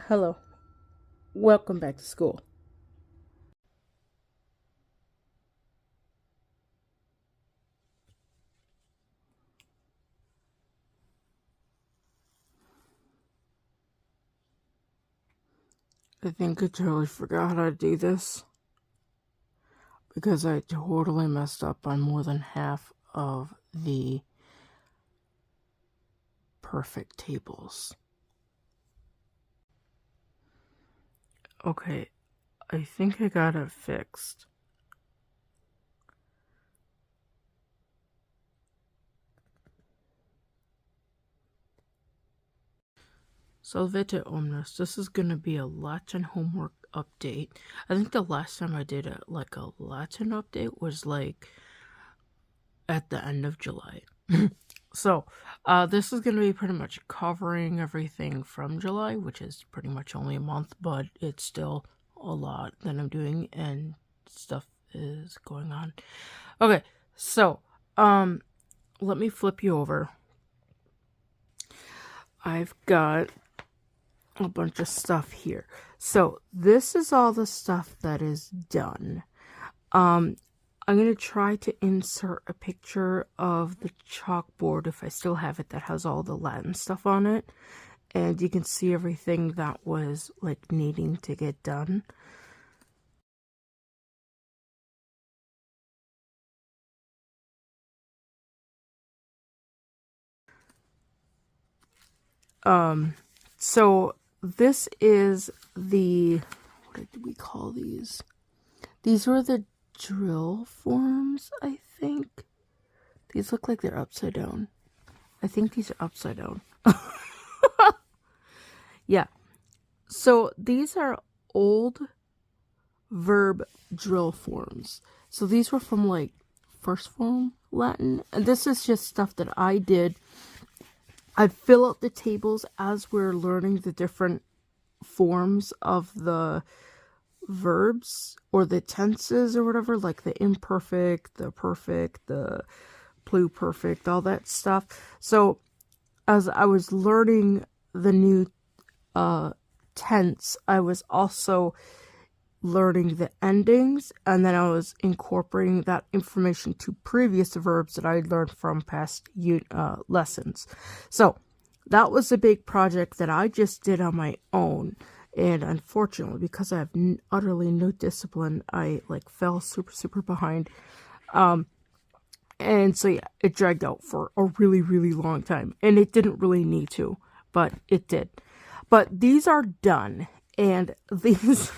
Hello. Welcome back to school. I think I totally forgot how to do this because I totally messed up on more than half of the perfect tables. Okay, I think I got it fixed. Salvete omnes. This is going to be a Latin homework update. I think the last time I did a Latin update was at the end of July. So, this is going to be pretty much covering everything from July, which is pretty much only a month, but it's still a lot that I'm doing and stuff is going on. Okay, so, let me flip you over. I've got a bunch of stuff here. So, this is all the stuff that is done. I'm going to try to insert a picture of the chalkboard, if I still have it, that has all the Latin stuff on it. And you can see everything that was, needing to get done. So this is what did we call these? These were the drill forms, I think. These look like they're upside down. I think these are upside down. Yeah. So these are old verb drill forms. So these were from first form Latin. And this is just stuff that I did. I'd fill out the tables as we're learning the different forms of the verbs or the tenses or whatever, like the imperfect, the perfect, the pluperfect, all that stuff. So as I was learning the new tense, I was also learning the endings, and then I was incorporating that information to previous verbs that I had learned from past lessons. So that was a big project that I just did on my own. And unfortunately, because I have utterly no discipline, I fell super behind. And so yeah, it dragged out for a really long time. And it didn't really need to, but it did. But these are done. And these,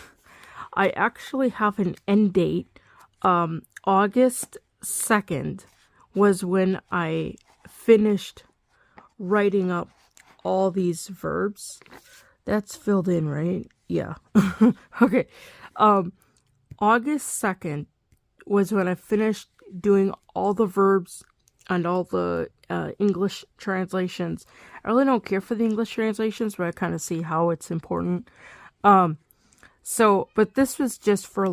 I actually have an end date. August 2nd was when I finished writing up all these verbs. That's filled in, right? Yeah. Okay. August 2nd was when I finished doing all the verbs and all the English translations. I really don't care for the English translations, but I kind of see how it's important. But this was just for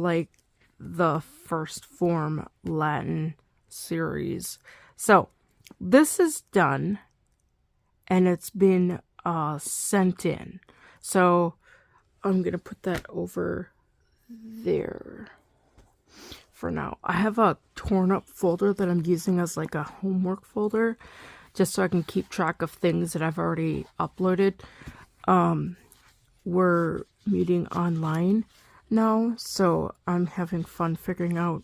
the first form Latin series. So this is done and it's been sent in. So I'm going to put that over there for now. I have a torn up folder that I'm using as a homework folder just so I can keep track of things that I've already uploaded. We're meeting online now, so I'm having fun figuring out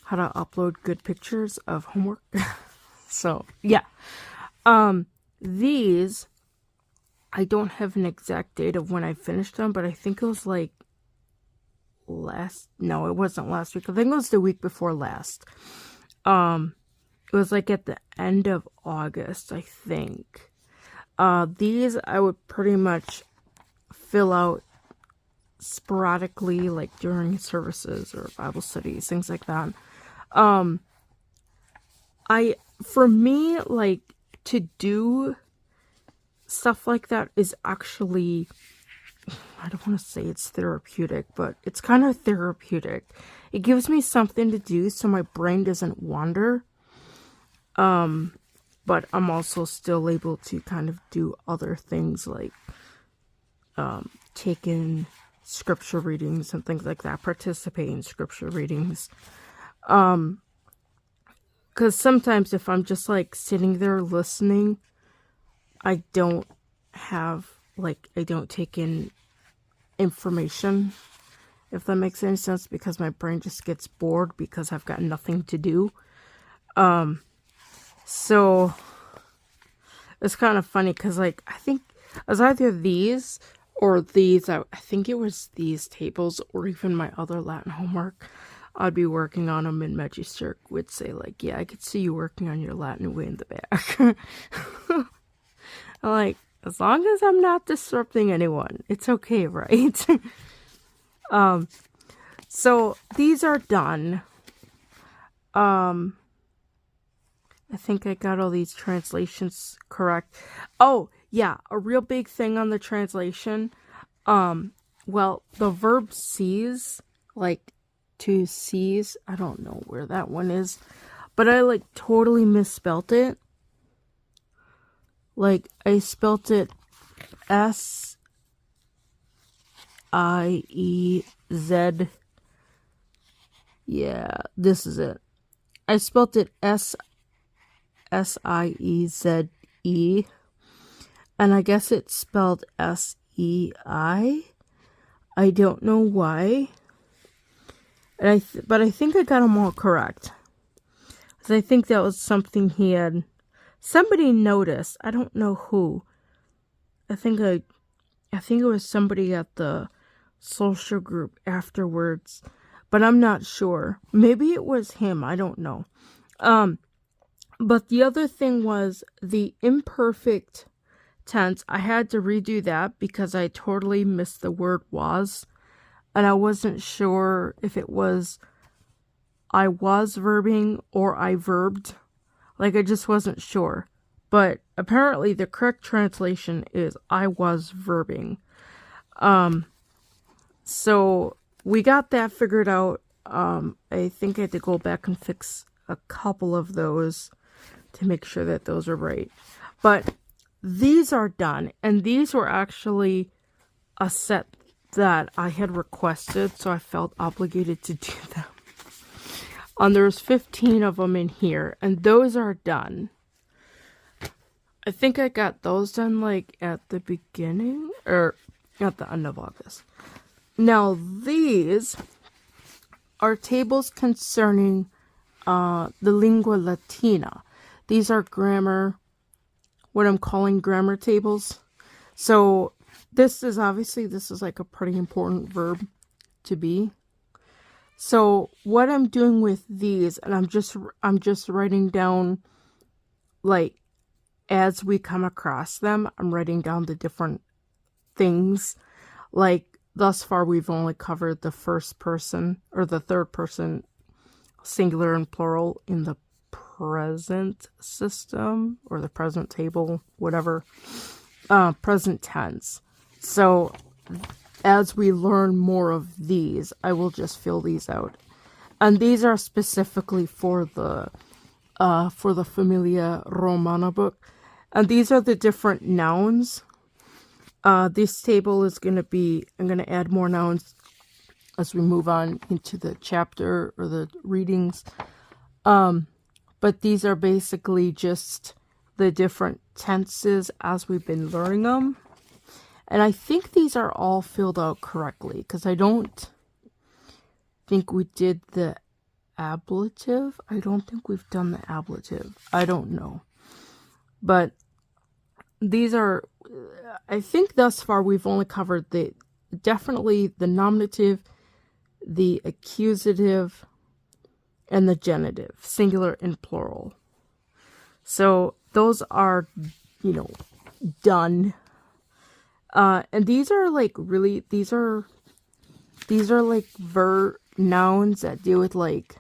how to upload good pictures of homework. So yeah. These, I don't have an exact date of when I finished them, but I think it was no, it wasn't last week. I think it was the week before last. It was at the end of August, I think. These I would pretty much fill out sporadically, during services or Bible studies, things like that. For me, to do stuff like that is actually, I don't want to say it's therapeutic, but it's kind of therapeutic. It gives me something to do so my brain doesn't wander. But I'm also still able to kind of do other things taken scripture readings and things like that, participate in scripture readings. Because sometimes if I'm just like sitting there listening, I don't take in information, if that makes any sense, because my brain just gets bored because I've got nothing to do. So it's kind of funny because, like, I think it was either these or these. I think it was these tables or even my other Latin homework. I'd be working on them, and Magister would say, like, yeah, I could see you working on your Latin way in the back. I'm like, as long as I'm not disrupting anyone, it's okay, right? So these are done. I think I got all these translations correct. Oh, yeah, a real big thing on the translation. Well, the verb seize, like to seize, I don't know where that one is, but I like totally misspelt it. Like, I spelt it S-I-E-Z. Yeah, this is it. I spelt it S-I-E-Z-E. And I guess it's spelled S-E-I. I don't know why. But I think I got them all correct. Because I think that was something somebody noticed. I don't know who. I think it was somebody at the social group afterwards, but I'm not sure. Maybe it was him. I don't know. But the other thing was the imperfect tense. I had to redo that because I totally missed the word was, and I wasn't sure if it was I was verbing or I verbed. Like, I just wasn't sure. But apparently the correct translation is I was verbing. So we got that figured out. I think I had to go back and fix a couple of those to make sure that those are right. But these are done, and these were actually a set that I had requested, so I felt obligated to do them. There's 15 of them in here, and those are done. I think I got those done like at the beginning or at the end of August. Now these are tables concerning the lingua latina. These are grammar, what I'm calling grammar tables. So this is like a pretty important verb to be. So what I'm doing with these, and I'm just writing down, like, as we come across them, I'm writing down the different things. Like, thus far we've only covered the first person or the third person, singular and plural, in the present system or the present table, whatever, present tense. So as we learn more of these, I will just fill these out. And these are specifically for the Familia Romana book. And these are the different nouns. This table is going to be, I'm going to add more nouns as we move on into the chapter or the readings. But these are basically just the different tenses as we've been learning them. And I think these are all filled out correctly, because I don't think we did the ablative. I don't think we've done the ablative. I don't know. But these are, I think thus far we've only covered definitely the nominative, the accusative, and the genitive, singular and plural. So those are, done. And these are like really, these are like nouns that deal with like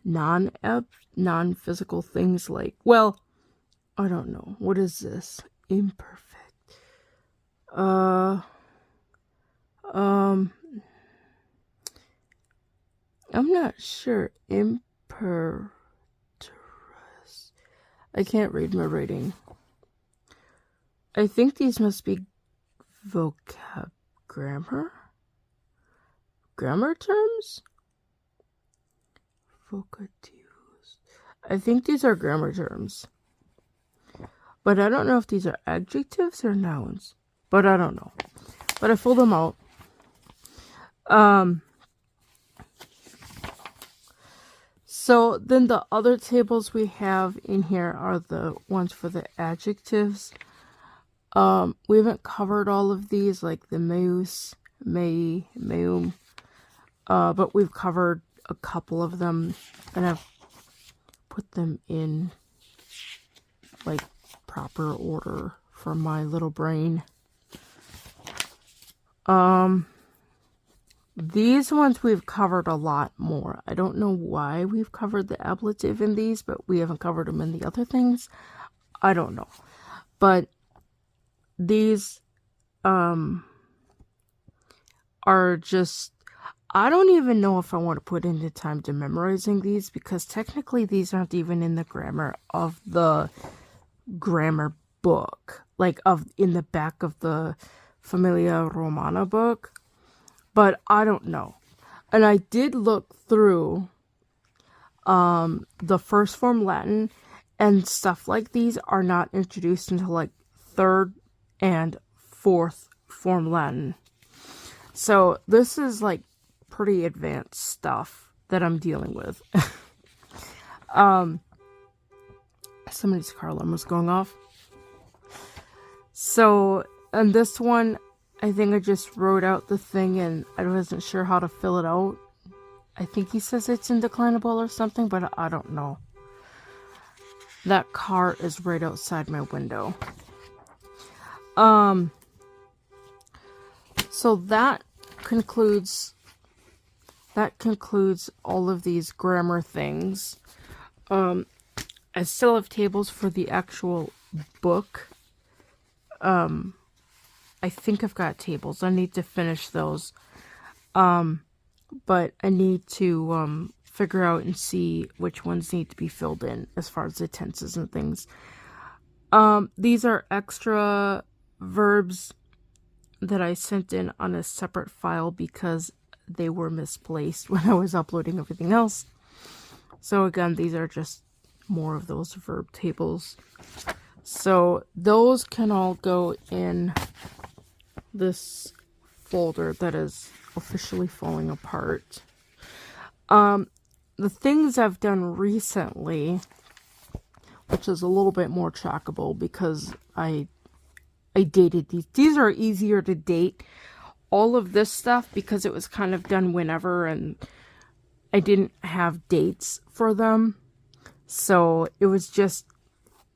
non-physical things, like, well, I don't know. What is this? Imperfect. I'm not sure. Imperterus. I can't read my writing. I think these must be Grammar terms? Vocativos. I think these are grammar terms. But I don't know if these are adjectives or nouns. But I don't know. But I filled them out. So then the other tables we have in here are the ones for the adjectives. We haven't covered all of these, like the meus, mei, meum. But we've covered a couple of them, and I've put them in like proper order for my little brain. These ones we've covered a lot more. I don't know why we've covered the ablative in these, but we haven't covered them in the other things. I don't know. But these are just, I don't even know if I want to put into time to memorizing these, because technically these aren't even in the grammar of the grammar book, like in the back of the Familia Romana book. But I don't know. And I did look through the first form Latin, and stuff like these are not introduced until like third and fourth form Latin. So this is like pretty advanced stuff that I'm dealing with. Somebody's car alarm was going off. So, and this one, I think I just wrote out the thing and I wasn't sure how to fill it out. I think he says it's indeclinable or something, but I don't know. That car is right outside my window. So that concludes all of these grammar things. I still have tables for the actual book. I think I've got tables. I need to finish those. But I need to figure out and see which ones need to be filled in as far as the tenses and things. These are extra verbs that I sent in on a separate file because they were misplaced when I was uploading everything else. So again, these are just more of those verb tables. So those can all go in this folder that is officially falling apart. The things I've done recently, which is a little bit more trackable because I dated these. These are easier to date. All of this stuff, because it was kind of done whenever and I didn't have dates for them. So it was just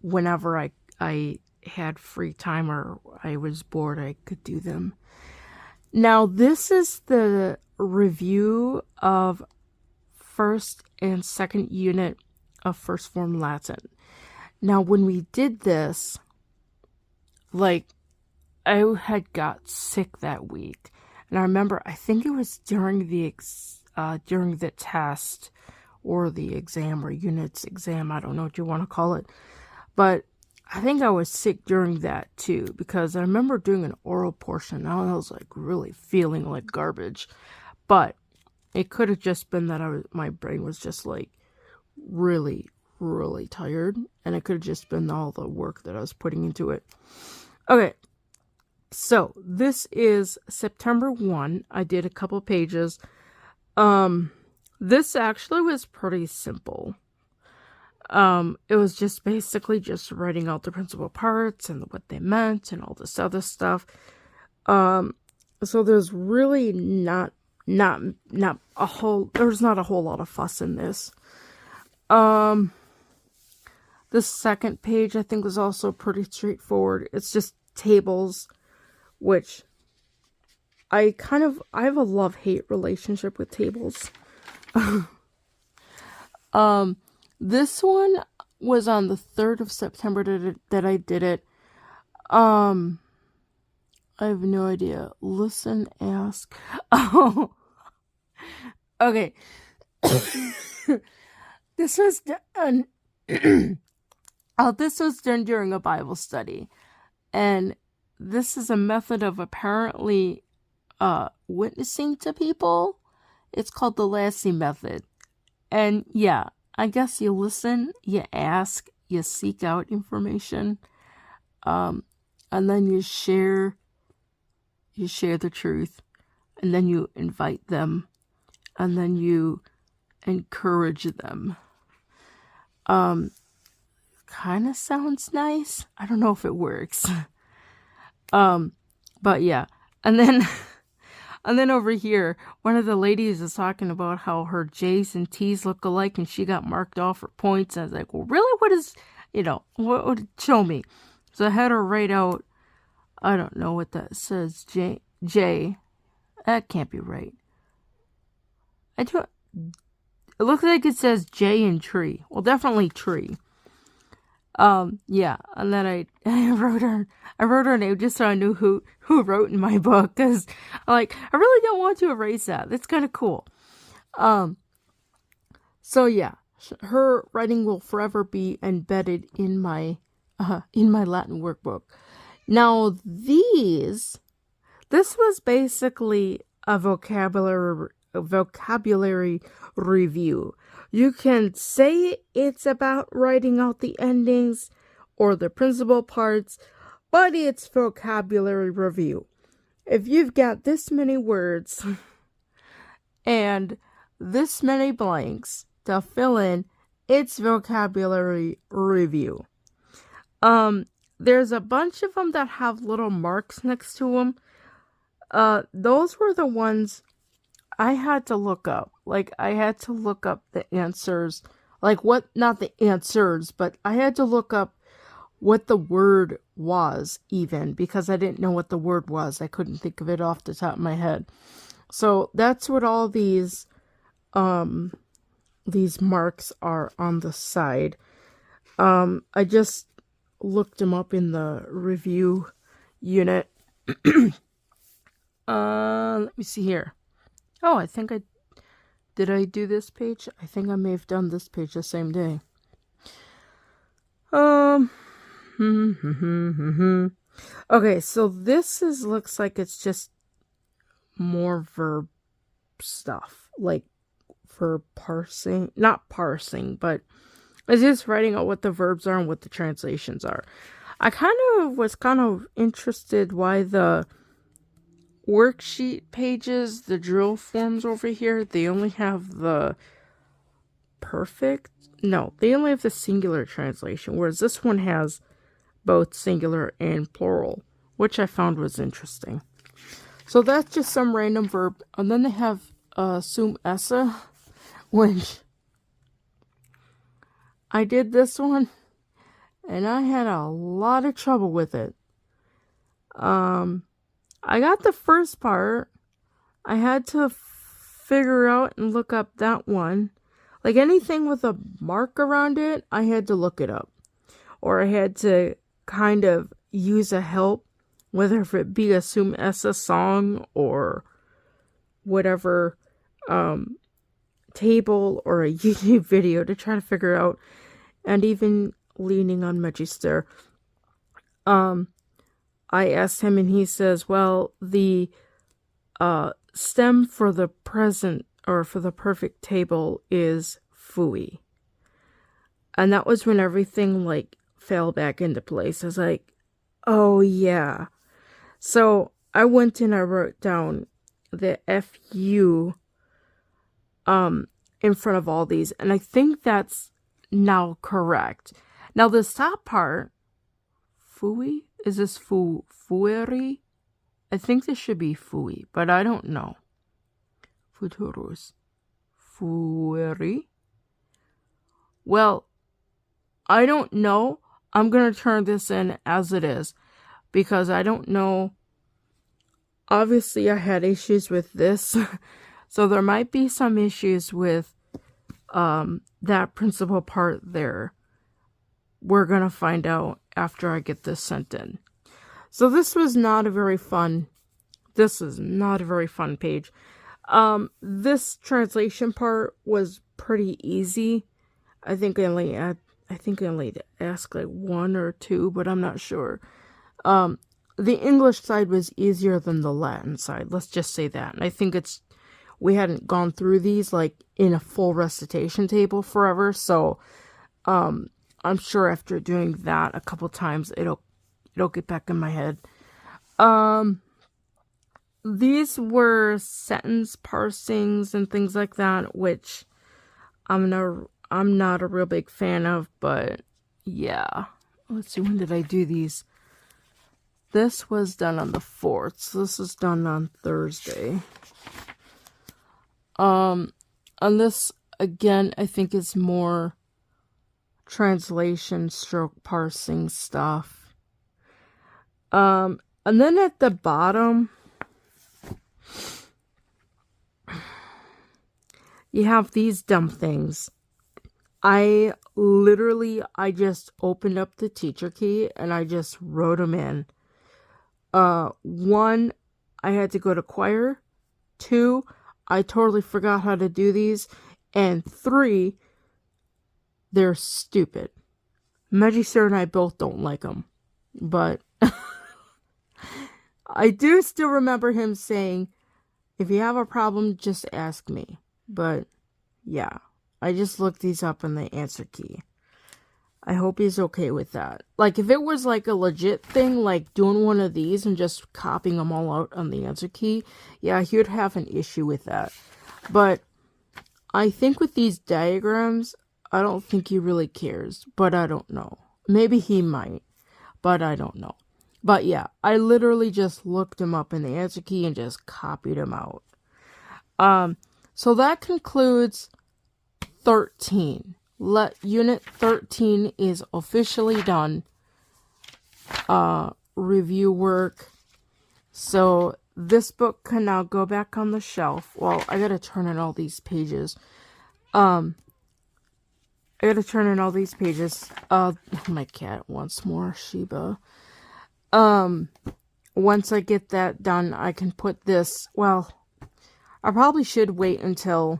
whenever I had free time or I was bored, I could do them. Now, this is the review of first and second unit of first form Latin. Now, when we did this, like, I had got sick that week. And I remember, I think it was during the test or the exam or units exam. I don't know what you want to call it. But I think I was sick during that too, because I remember doing an oral portion and I was like really feeling like garbage. But it could have just been that my brain was just like really, really tired. And it could have just been all the work that I was putting into it. Okay. So this is September 1. I did a couple pages. This actually was pretty simple. It was just basically just writing out the principal parts and what they meant and all this other stuff. So there's really not a whole lot of fuss in this. The second page I think was also pretty straightforward. It's just tables, which I have a love-hate relationship with tables. This one was on the 3rd of September that I did it. I have no idea. Listen, ask. Oh, okay. This was done. This was done during a Bible study, and this is a method of apparently witnessing to people. It's called the Lassie method. And yeah, I guess you listen, you ask, you seek out information, and then you share the truth, and then you invite them, and then you encourage them. Kind of sounds nice. I don't know if it works. But yeah. And then over here, one of the ladies is talking about how her J's and T's look alike and she got marked off for points. And I was like, well, really? What is, what would show me? So I had her write out, I don't know what that says, J. That can't be right. It looks like it says J in tree. Well, definitely tree. Yeah, and then I wrote her name just so I knew who wrote in my book, because I really don't want to erase that. That's kind of cool. So yeah, her writing will forever be embedded in my Latin workbook. Now this was basically a vocabulary review. You can say it's about writing out the endings or the principal parts, but it's vocabulary review. If you've got this many words and this many blanks to fill in, it's vocabulary review. There's a bunch of them that have little marks next to them. Those were the ones I had to look up. I had to look up the answers. Not the answers, but I had to look up what the word was, even, because I didn't know what the word was. I couldn't think of it off the top of my head. So that's what all these marks are on the side. I just looked them up in the review unit. Let me see here. Oh, did I do this page? I think I may have done this page the same day. Okay, so this looks like it's just more verb stuff, for parsing, not parsing, but it's just writing out what the verbs are and what the translations are. I was interested why the worksheet pages, the drill forms over here, they only have the they only have the singular translation, whereas this one has both singular and plural, which I found was interesting. So that's just some random verb. And then they have sum esse, which I did this one and I had a lot of trouble with it. I got the first part. I had to figure out and look up that one. Anything with a mark around it, I had to look it up. Or I had to kind of use a help, whether it be a sum esse song or whatever table or a YouTube video to try to figure out, and even leaning on Magister. I asked him and he says, well, the stem for the present or for the perfect table is fui. And that was when everything fell back into place. I was like, oh yeah. So I went and I wrote down the FU in front of all these, and I think that's now correct. Now this top part, fui, is this fueri? I think this should be fui, but I don't know. Futurus. Fueri. Well, I don't know. I'm going to turn this in as it is because I don't know. Obviously, I had issues with this. So there might be some issues with that principal part there. We're going to find out after I get this sent in. So this is not a very fun page. This translation part was pretty easy. I think I only asked one or two, but I'm not sure. the English side was easier than the Latin side. Let's just say that. And I think we hadn't gone through these like in a full recitation table forever. So, I'm sure after doing that a couple times, it'll get back in my head. These were sentence parsings and things like that, which I'm not a real big fan of, but yeah. Let's see, when did I do these? This was done on the 4th, so this was done on Thursday. And this, again, I think is more translation stroke parsing stuff. And then at the bottom, you have these dumb things. I just opened up the teacher key and I just wrote them in. 1, I had to go to choir. 2, I totally forgot how to do these. And 3, they're stupid. Magister and I both don't like them. But I do still remember him saying, if you have a problem, just ask me. But yeah, I just looked these up in the answer key. I hope he's okay with that. Like, if it was like a legit thing, like doing one of these and just copying them all out on the answer key, yeah, he would have an issue with that. But I think with these diagrams, I don't think he really cares, but I don't know. Maybe he might, but I don't know. But yeah, I literally just looked him up in the answer key and just copied him out. So that concludes 13. Unit 13 is officially done. Review work. So this book can now go back on the shelf. Well, I gotta turn in all these pages. My cat wants more Shiba. Once I get that done, I can put this, well, I probably should wait until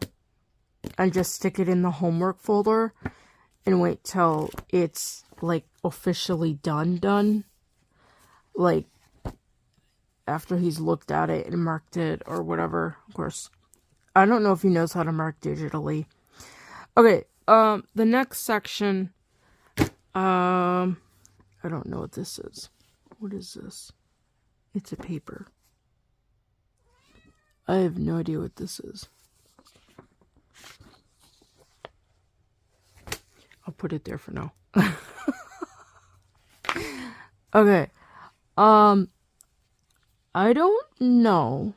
I just stick it in the homework folder and wait till it's like officially done. Like after he's looked at it and marked it or whatever. Of course, I don't know if he knows how to mark digitally. Okay, the next section, I don't know what this is. What is this? It's a paper. I have no idea what this is. I'll put it there for now. Okay. I don't know.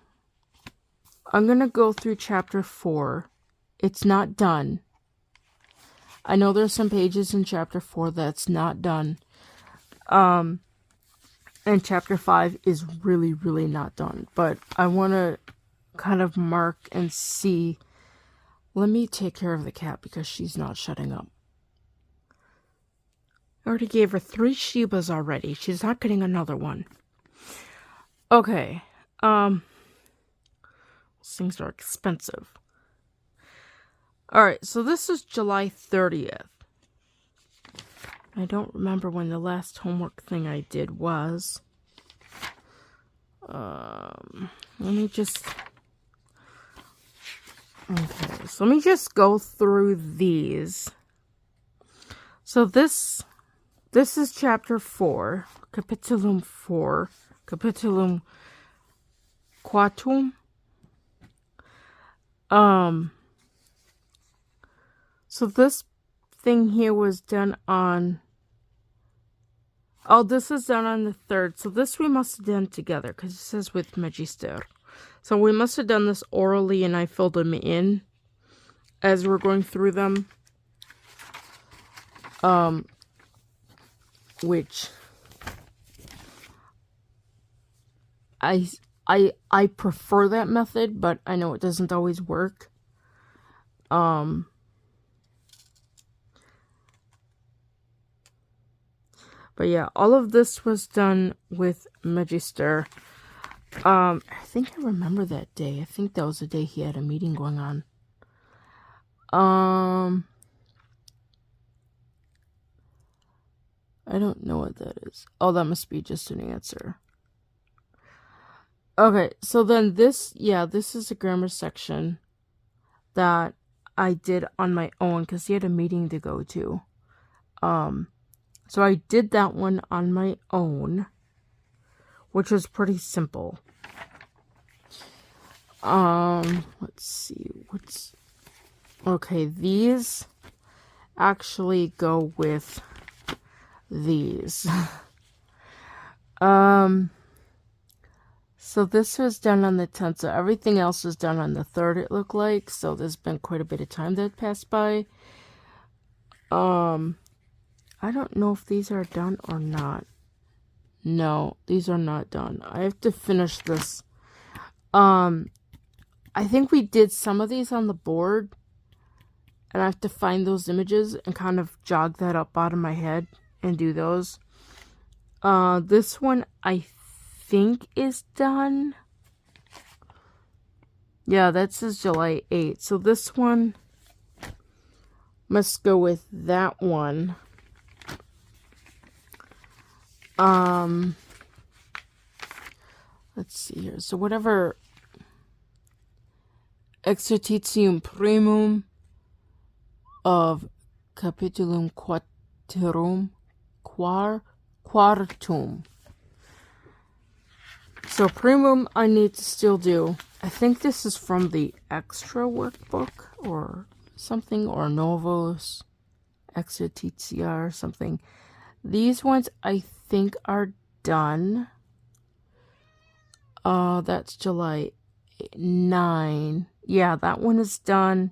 I'm gonna go through chapter 4. It's not done. I know there's some pages in chapter 4 that's not done. And chapter 5 is really, really not done. But I want to kind of mark and see. Let me take care of the cat because she's not shutting up. I already gave her 3 Shibas already. She's not getting another one. Okay. Those things are expensive. Alright, so this is July 30th. I don't remember when the last homework thing I did was. Let me just... Okay, so let me just go through these. So this is chapter 4, capitulum 4, capitulum quatum. So this thing here was done on... Oh, this is done on the 3rd. So this we must have done together because it says with Magister. So we must have done this orally and I filled them in as we're going through them. Which I prefer that method, but I know it doesn't always work. But yeah, all of this was done with Magister. I think I remember that day. I think that was the day he had a meeting going on. I don't know what that is. Oh, that must be just an answer. Okay, so then this is a grammar section that I did on my own because he had a meeting to go to. So I did that one on my own, which was pretty simple. Let's see, okay, these actually go with these. So this was done on the 10th, so everything else was done on the 3rd, it looked like. So there's been quite a bit of time that passed by. I don't know if these are done or not. No, these are not done. I have to finish this. I think we did some of these on the board, and I have to find those images and kind of jog that up out of my head and do those. This one I think is done. Yeah, that says July 8th. So this one must go with that one. Let's see here. So whatever exercitium primum of capitulum quartum. So primum I need to still do. I think this is from the extra workbook or something, or Novos Exercitia or something. These ones I think are done. That's July 9. Yeah, that one is done.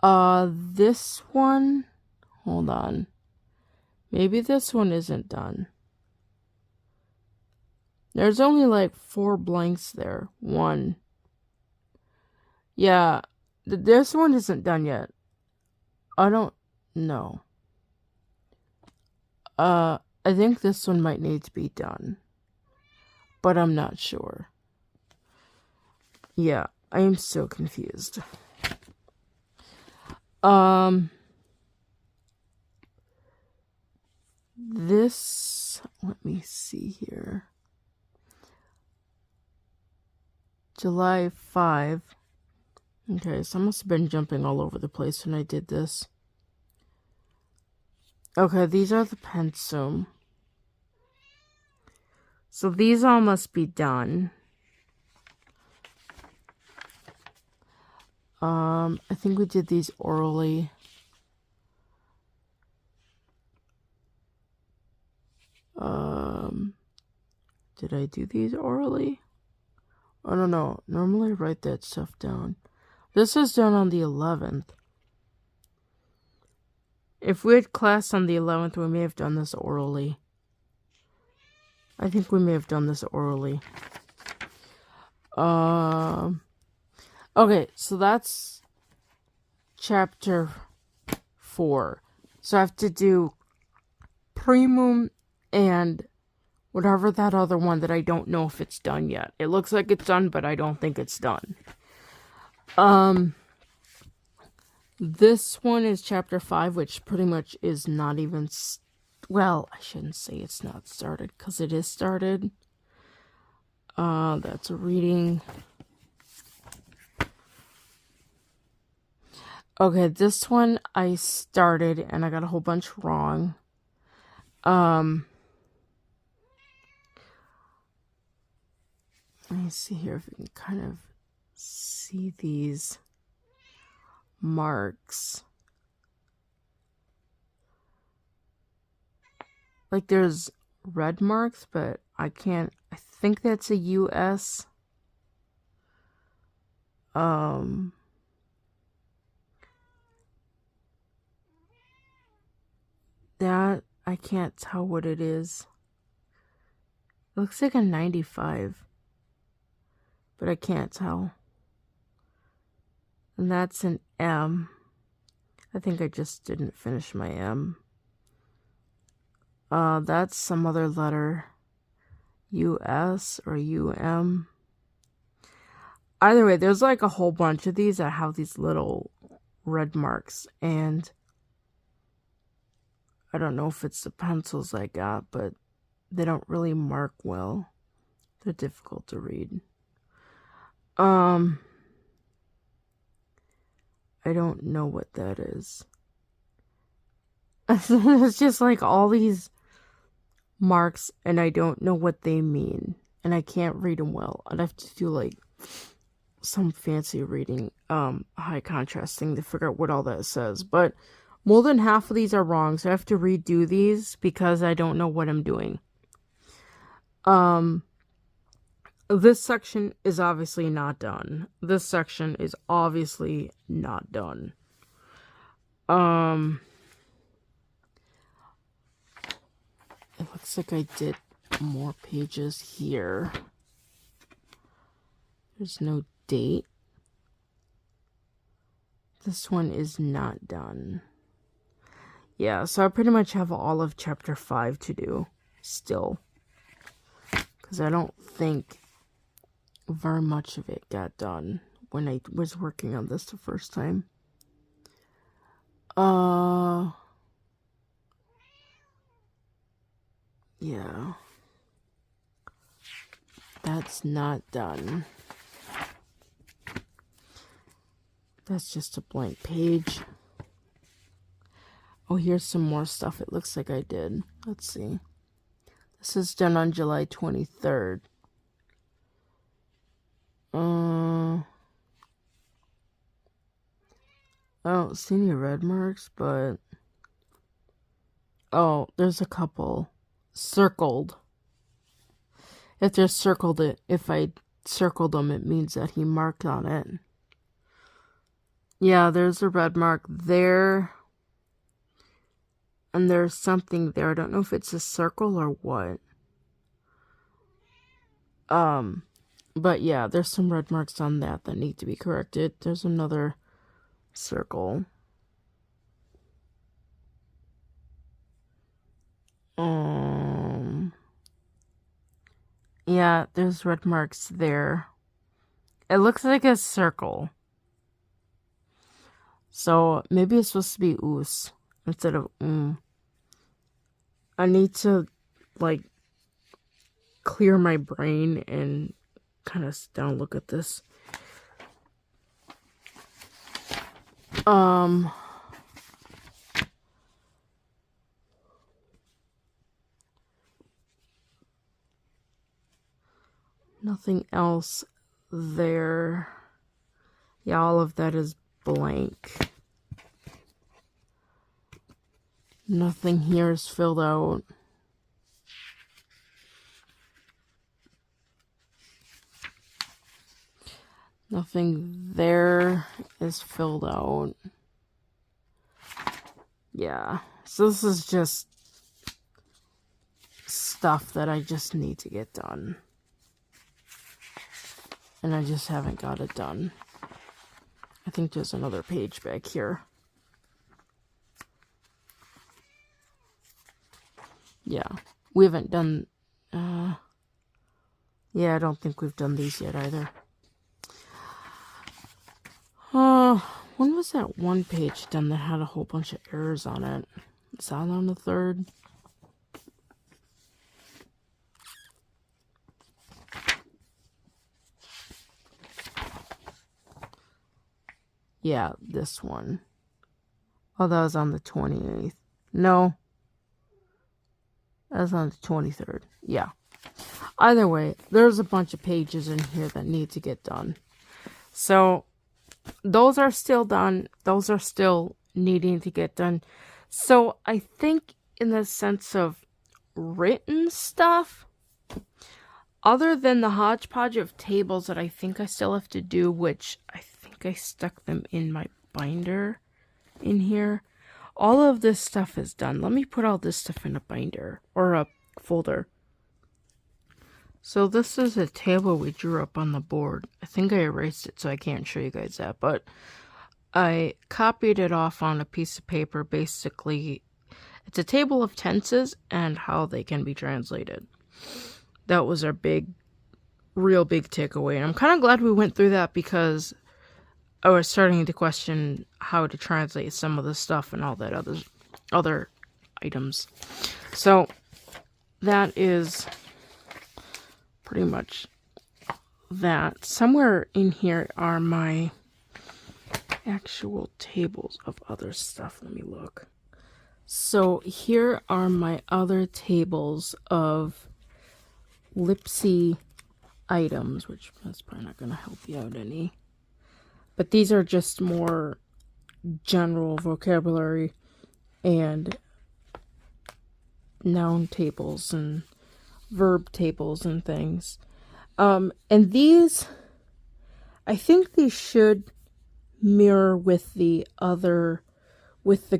This one, hold on. Maybe this one isn't done. There's only like 4 blanks there. 1. Yeah, this one isn't done yet. I don't know. I think this one might need to be done, but I'm not sure. Yeah, I am so confused. This, let me see here. July 5. Okay, so I must have been jumping all over the place when I did this. Okay, these are the pensum. So these all must be done. I think we did these orally. Did I do these orally? I don't know. Normally I write that stuff down. This is done on the 11th. If we had class on the 11th, we may have done this orally. I think we may have done this orally. Okay, so that's chapter 4. So I have to do primum and whatever that other one that I don't know if it's done yet. It looks like it's done, but I don't think it's done. This one is chapter 5, which pretty much is not even... well, I shouldn't say it's not started, because it is started. That's a reading. Okay, this one I started, and I got a whole bunch wrong. Let me see here if we can kind of see these marks. Like there's red marks, but I can't, I think that's a US. That, I can't tell what it is. It looks like a 95. But I can't tell. And that's an M. I think I just didn't finish my M. That's some other letter. US or UM. Either way, there's like a whole bunch of these that have these little red marks. And I don't know if it's the pencils I got, but they don't really mark well. They're difficult to read. I don't know what that is. It's just like all these marks, and I don't know what they mean, and I can't read them well. I'd have to do like some fancy reading, high contrast thing to figure out what all that says. But more than half of these are wrong, so I have to redo these because I don't know what I'm doing. This section is obviously not done. This section is obviously not done. It looks like I did more pages here. There's no date. This one is not done. Yeah, so I pretty much have all of chapter 5 to do still. Because I don't think very much of it got done when I was working on this the first time. Yeah. That's not done. That's just a blank page. Oh, here's some more stuff it looks like I did. Let's see. This is done on July 23rd. I don't see any red marks, but... Oh, there's a couple circled. If I circled them, it means that he marked on it. Yeah, there's a red mark there. And there's something there. I don't know if it's a circle or what. But yeah, there's some red marks on that need to be corrected. There's another circle. Yeah, there's red marks there. It looks like a circle. So maybe it's supposed to be us instead of I need to like clear my brain and kind of sit down and look at this. Nothing else there. Yeah, all of that is blank. Nothing here is filled out. Nothing there is filled out. Yeah, so this is just stuff that I just need to get done. And I just haven't got it done. I think there's another page back here. Yeah, we haven't done... yeah, I don't think we've done these yet either. When was that one page done that had a whole bunch of errors on it? Is that on the 3rd? Yeah, this one. Oh, that was on the 28th. No. That was on the 23rd. Yeah. Either way, there's a bunch of pages in here that need to get done. So, those are still done. Those are still needing to get done. So, I think in the sense of written stuff, other than the hodgepodge of tables that I think I still have to do, which I think I stuck them in my binder in here. All of this stuff is done. Let me put all this stuff in a binder or a folder. So this is a table we drew up on the board. I think I erased it so I can't show you guys that, but I copied it off on a piece of paper. Basically, it's a table of tenses and how they can be translated. That was our real big takeaway. And I'm kind of glad we went through that because I was starting to question how to translate some of the stuff and all that other items. So that is pretty much that. Somewhere in here are my actual tables of other stuff. Let me look. So here are my other tables of Lipsy items, which that's probably not going to help you out any. But these are just more general vocabulary and noun tables and verb tables and things. And these, I think these should mirror with the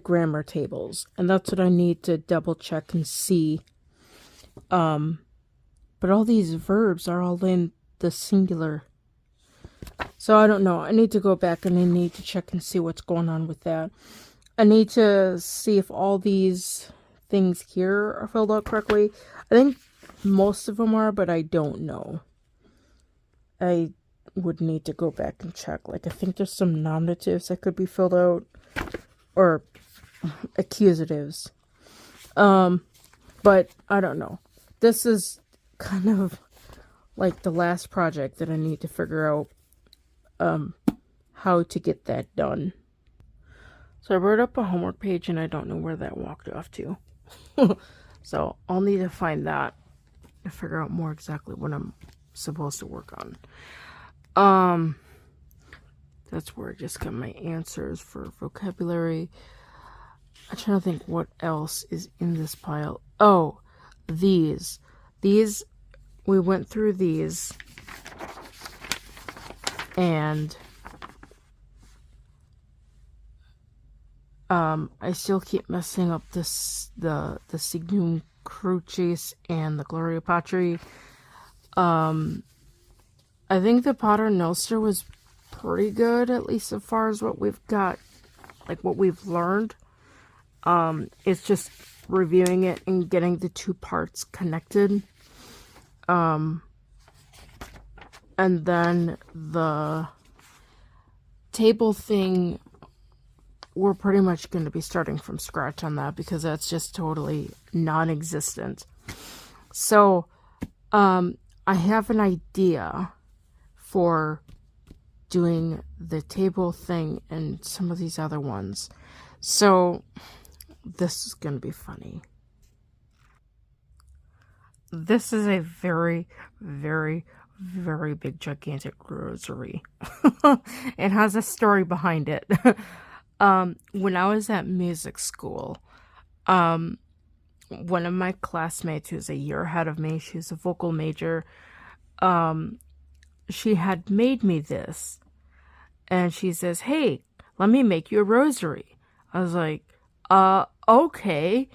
grammar tables. And that's what I need to double check and see. But all these verbs are all in the singular. So I don't know. I need to go back and I need to check and see what's going on with that. I need to see if all these things here are filled out correctly. I think most of them are, but I don't know. I would need to go back and check. Like, I think there's some nominatives that could be filled out. Or accusatives. But I don't know. This is kind of like the last project that I need to figure out how to get that done. So I wrote up a homework page and I don't know where that walked off to. So I'll need to find that to figure out more exactly what I'm supposed to work on. That's where I just got my answers for vocabulary. I'm trying to think what else is in this pile. Oh, these. These, we went through these. And I still keep messing up the Signum Crucis and the Gloria Patri. I think the Pater Noster was pretty good, at least as far as what we've got, like what we've learned. It's just reviewing it and getting the two parts connected. And then the table thing, we're pretty much going to be starting from scratch on that because that's just totally non-existent. So, I have an idea for doing the table thing and some of these other ones. So, this is going to be funny. This is a very, very, very big, gigantic rosary. It has a story behind it. When I was at music school, one of my classmates who's a year ahead of me, she's a vocal major, she had made me this. And she says, "Hey, let me make you a rosary." I was like, okay.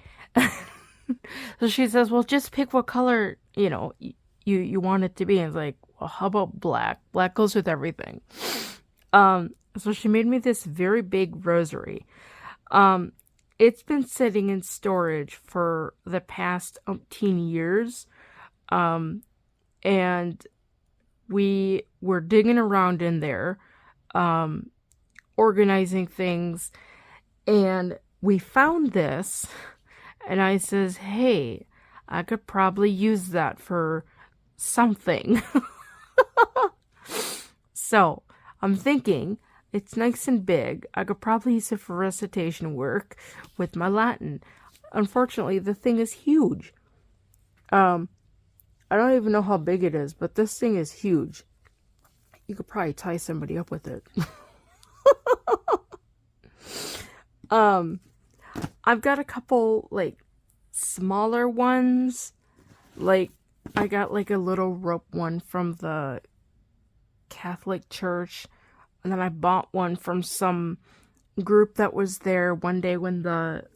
So she says, "Well, just pick what color, you want it to be." And I was like, "Well, how about black? Black goes with everything." So she made me this very big rosary. It's been sitting in storage for the past 18 years. And we were digging around in there, organizing things, and we found this, and I says, "Hey, I could probably use that for something." So, I'm thinking, it's nice and big. I could probably use it for recitation work with my Latin. Unfortunately, the thing is huge. I don't even know how big it is, but this thing is huge. You could probably tie somebody up with it. I've got a couple, like, smaller ones. Like, I got, like, a little rope one from the Catholic Church. And then I bought one from some group that was there one day when the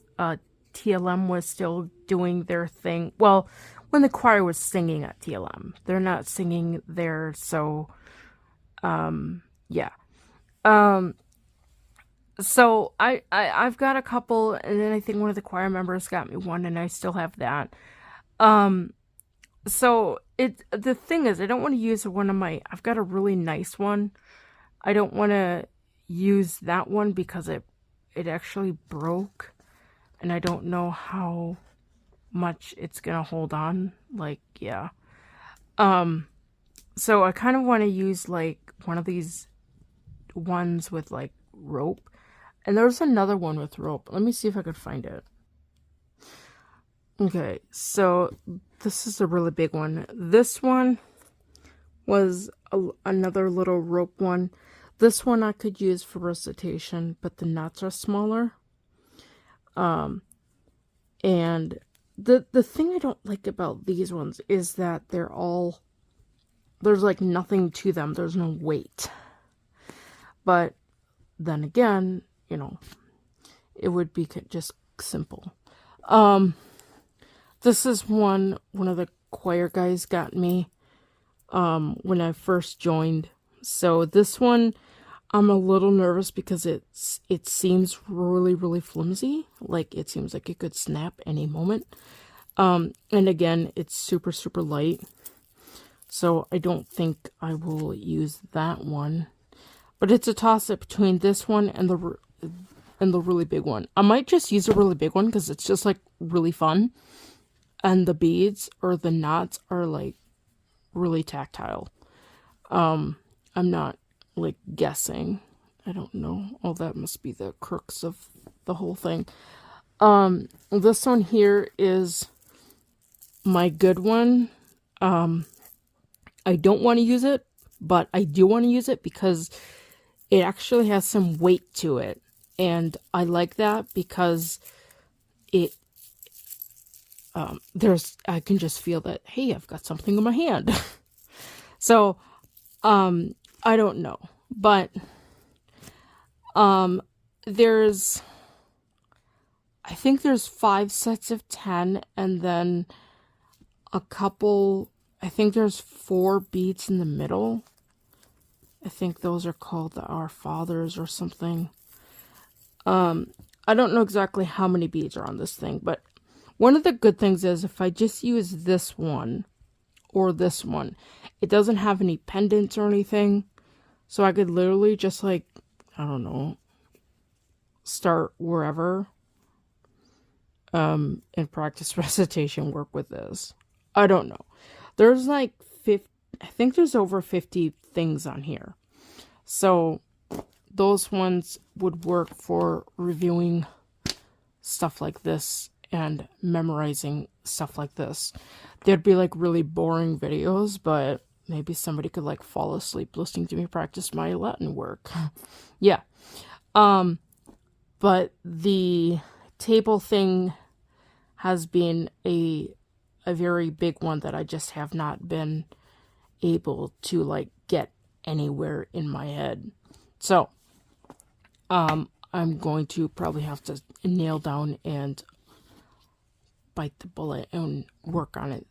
TLM was still doing their thing. Well, when the choir was singing at TLM. They're not singing there, so, yeah. So I've got a couple, and then I think one of the choir members got me one, and I still have that. So the thing is, I don't want to use one of my, I've got a really nice one. I don't want to use that one because it actually broke, and I don't know how much it's gonna hold on. Like, yeah. So I kind of want to use like one of these ones with like rope. And there's another one with rope. Let me see if I could find it. Okay, so this is a really big one. This one was another little rope one. This one I could use for recitation, but the knots are smaller. And the thing I don't like about these ones is that there's like nothing to them. There's no weight. But then again, you know, it would be just simple. This is one of the choir guys got me when I first joined. So this one, I'm a little nervous because it seems really, really flimsy. Like it seems like it could snap any moment. And again, it's super, super light. So I don't think I will use that one. But it's a toss-up between this one and the really big one. I might just use a really big one because it's just like really fun. And the beads or the knots are like really tactile. I'm not like guessing. I don't know. Oh, that must be the crux of the whole thing. This one here is my good one. I don't want to use it, but I do want to use it because it actually has some weight to it. And I like that because it I can just feel that, hey, I've got something in my hand. So, I don't know, but, I think there's 5 sets of 10 and then a couple, I think there's 4 beads in the middle. I think those are called the Our Fathers or something. I don't know exactly how many beads are on this thing, but one of the good things is if I just use this one or this one, it doesn't have any pendants or anything. So I could literally just like, I don't know, start wherever and practice recitation work with this. I don't know. There's like 50, I think there's over 50 things on here. So those ones would work for reviewing stuff like this and memorizing stuff like this. They'd be like really boring videos, but maybe somebody could like fall asleep listening to me practice my Latin work. Yeah. But the table thing has been a very big one that I just have not been able to like get anywhere in my head. So, I'm going to probably have to nail down and bite the bullet and work on it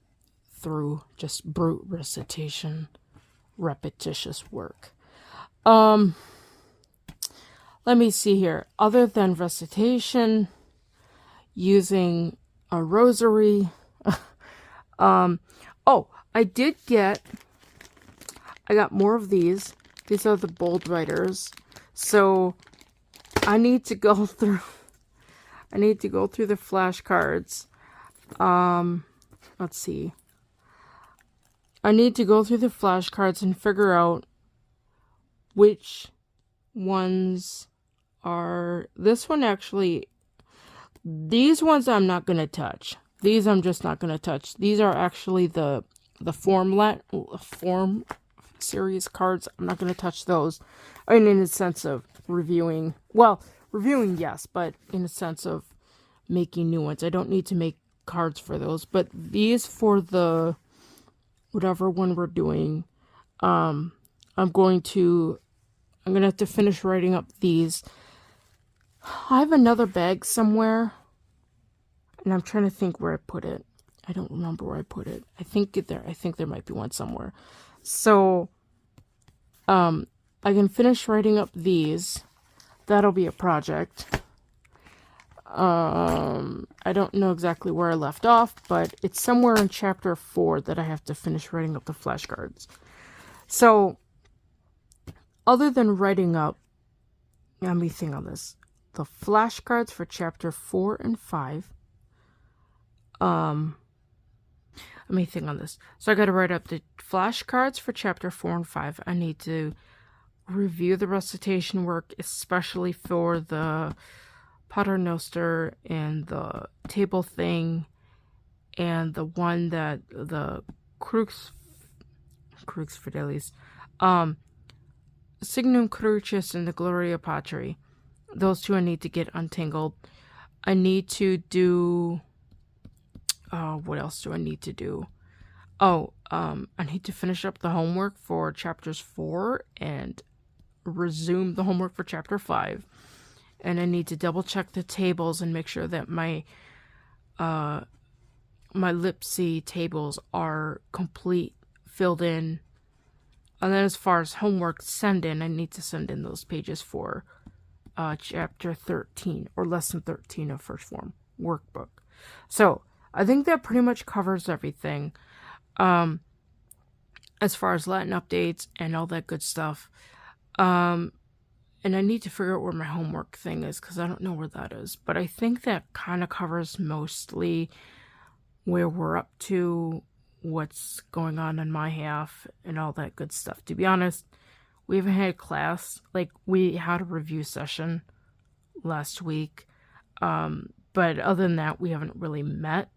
through just brute recitation, repetitious work. Let me see here. Other than recitation, using a rosary. Oh, I got more of these. These are the bold writers. So I need to go through the flashcards. Let's see. I need to go through the flashcards and figure out which ones are... This one actually... These ones I'm not going to touch. These I'm just not going to touch. These are actually the form series cards. I'm not going to touch those. I mean, in the sense of reviewing. Well, reviewing, yes, but in the sense of making new ones. I don't need to make cards for those. But these for the whatever one we're doing, I'm going to have to finish writing up these. I have another bag somewhere, and I'm trying to think where I put it. I don't remember where I put it. I think there might be one somewhere. So, I can finish writing up these. That'll be a project. I don't know exactly where I left off, but it's somewhere in chapter 4 that I have to finish writing up the flashcards. So, other than writing up, let me think on this. The flashcards for chapter 4 and 5. think on this. So I got to write up the flashcards for chapter 4 and 5. I need to review the recitation work, especially for the Paternoster and the table thing, and the one that the Crux Fidelis, Signum Crucis and the Gloria Patri. Those two I need to get untangled. I need to do. What else do I need to do? I need to finish up the homework for chapters 4 and resume the homework for chapter 5. And I need to double check the tables and make sure that my Lipsy tables are complete, filled in. And then as far as homework send in, I need to send in those pages for chapter 13 or lesson 13 of first form workbook. So I think that pretty much covers everything. As far as Latin updates and all that good stuff. And I need to figure out where my homework thing is because I don't know where that is. But I think that kind of covers mostly where we're up to, what's going on my half, and all that good stuff. To be honest, we haven't had class. Like, we had a review session last week. But other than that, we haven't really met.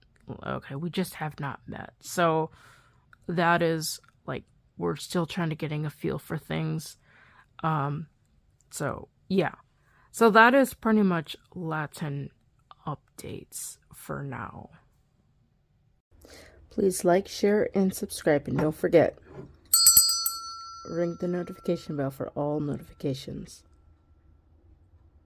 Okay, we just have not met. So that is, like, we're still trying to getting a feel for things. So, yeah. So that is pretty much Latin updates for now. Please like, share, and subscribe. And don't forget, ring the notification bell for all notifications.